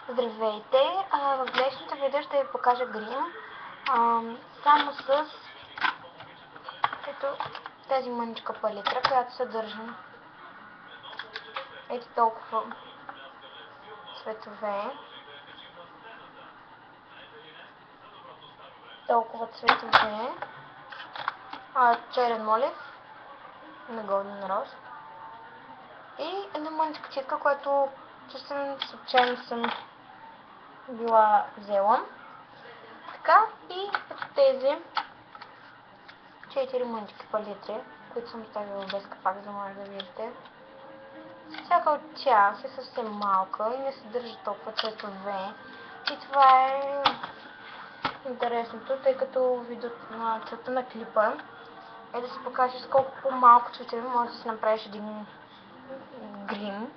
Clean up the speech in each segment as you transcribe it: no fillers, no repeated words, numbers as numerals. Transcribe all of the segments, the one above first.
Здравейте! В днешното видео ще ви покажа грим само с ето тази мъничка палитра, която съдържа ето толкова цветове. Черен молив на Golden Rose и една мъничка читка, която съвсем случайно съм била взела. Така, и тези 4 мънички палитри, които съм оставила без капак, за да може да видите. Всяка от тях е съвсем малка и не съдържа толкова цветове. И това е интересното, тъй като целта на клипа е да се покаже с колко по-малко цветове може да си направиш един грим.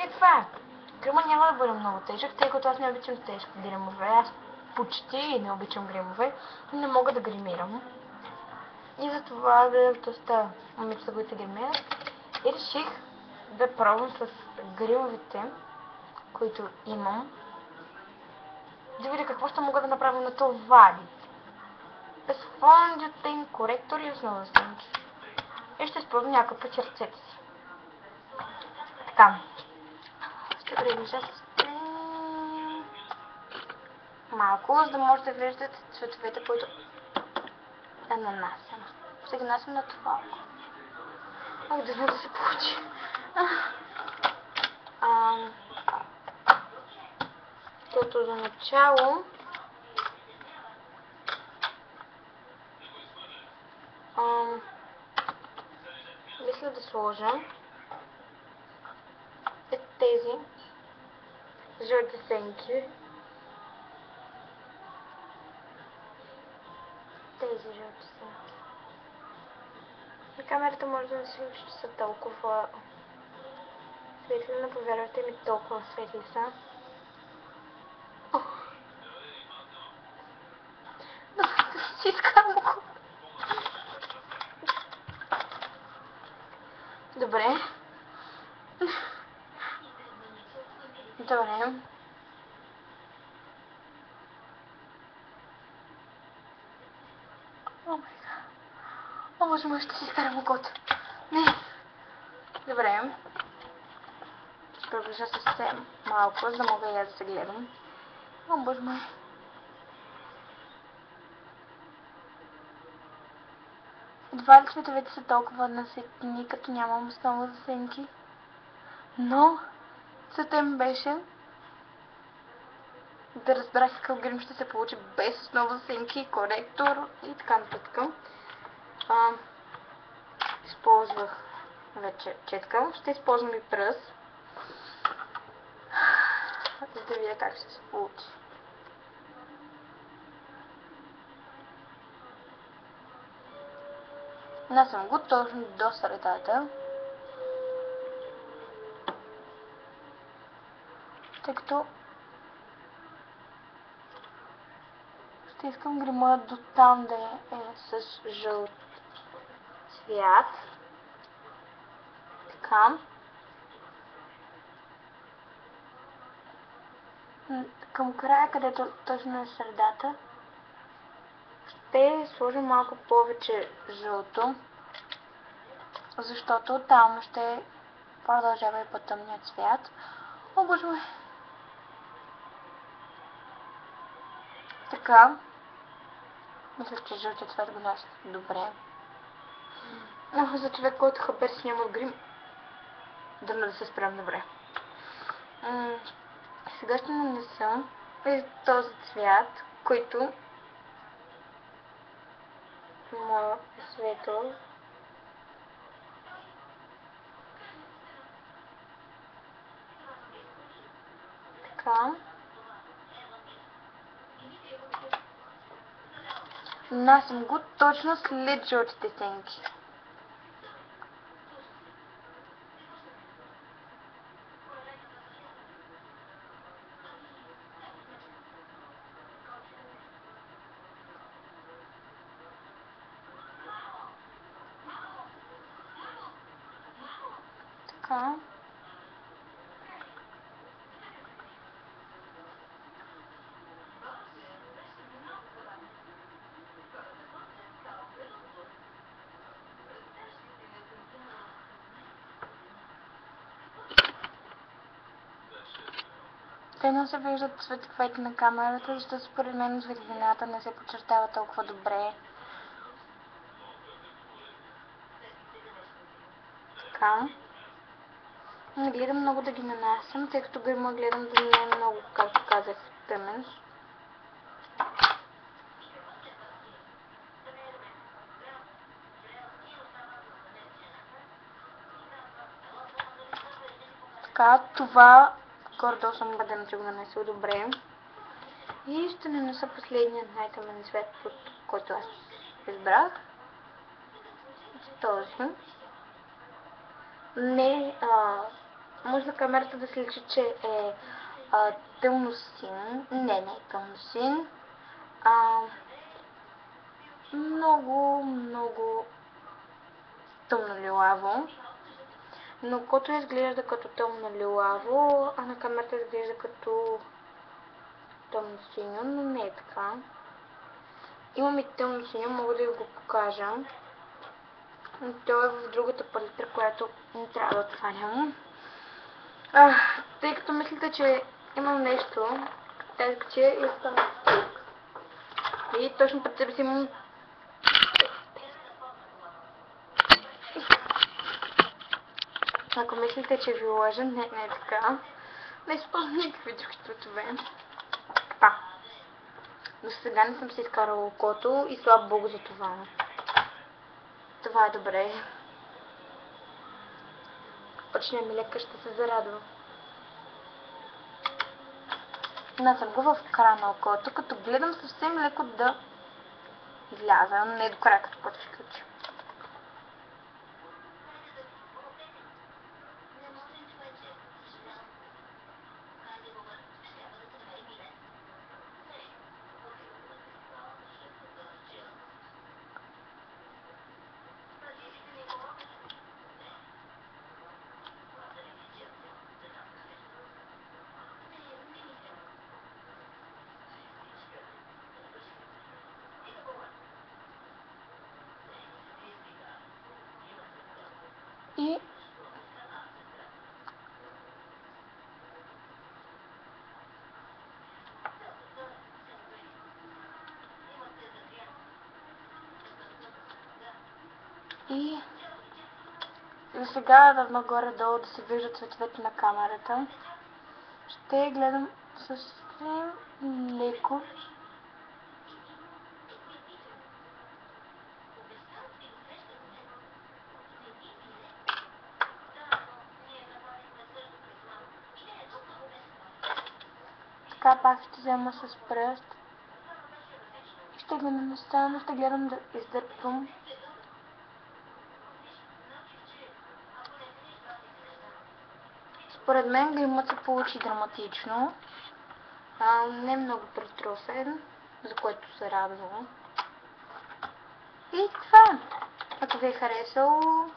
И това е. Грима няма да бъде много тежък, тъй като аз не обичам тежки гримове. Аз почти не обичам гримове, но не мога да гримирам. И затова гледах доста момичета, които гримират. И реших да пробвам с гримовете, които имам. Да видя какво ще мога да направя на това вид. Без фондютен, коректор и основа снимки. И ще използвам някакъв път ръцете си. Така. Ще приближа с малко, за да може да виждате цветовете, които да нанасям. Ще ги нанасям на това. Да знам да се получи. Като за начало мисля да сложа тези жълти сенки. На камерата може да не се вижда, че са толкова светли, но повярвайте ми, толкова светли са. Да си искам го. Добре. О, боже мой, ще си изкарам окото. Не. Добре. Ще приближа съвсем малко, за да мога и аз да се гледам. О, боже мой. Едва ли цветовете са толкова наситни, като нямам основа за сенки. Но целта им беше да разбрах какъв грим ще се получи без основа за сенки, коректор и така нататък. Използвах вече четка. Ще използвам и пръс, за да видя как ще се получи. Нанасям го точно до средата, тъй като ще искам грима до там да е с жълт цвят. Така. Към края, където точно е средата, ще сложа малко повече жълто, защото там ще продължава и по тъмния цвят. О, боже мой! Така. Мисля, че жълтият цвет го носи добре. Но за човек, който хабер няма грим, да се справям добре. Сега ще нанеса този цвят, който е светъл. Така. Нанасям го точно след жълтите сенки. Така. Те не се виждат цветовете на камерата, защото според мен светлината не се подчертава толкова добре. Така. Не гледам много да ги нанасям, тъй като грима гледам да не е много, както казах, тъмен. Така, това гордо съм убедена, че го нанесъл добре. И ще нанеса последният най-тъмен цвет, който аз избрах. Този. Не, може на камерата да се личи, че е тъмносин. Не е тъмносин. Много тъмно лилаво. Но който изглежда като тъмно лилаво, а на камерата изглежда като тъмно синьо, но не е така. Имам и тъмно синьо, мога да ви го покажа. Но то е в другата палитра, която не трябва да отварям. Тъй като мислите, че имам нещо, тази качия и остана тук. И точно пред себе си имам... Ако мислите, че ви лъжа, не е така. Не използвам никакви други цветове. До сега не съм си изкарала окото и слава богу за това. Това е добре. Почне ми леко, ще се зарадва. Насам го в края на окото, като гледам съвсем леко да изляза, не до края, като почва ще включи. И за сега нагоре-долу да се виждат цветовете на камерата. Ще гледам съвсем леко. Така пак ще взема с пръст. Ще го нанеса, но ще гледам да издърпвам. Според мен гримът се получи драматично. Не много претрофен, за което се радвам. И това. Ако ви е харесало,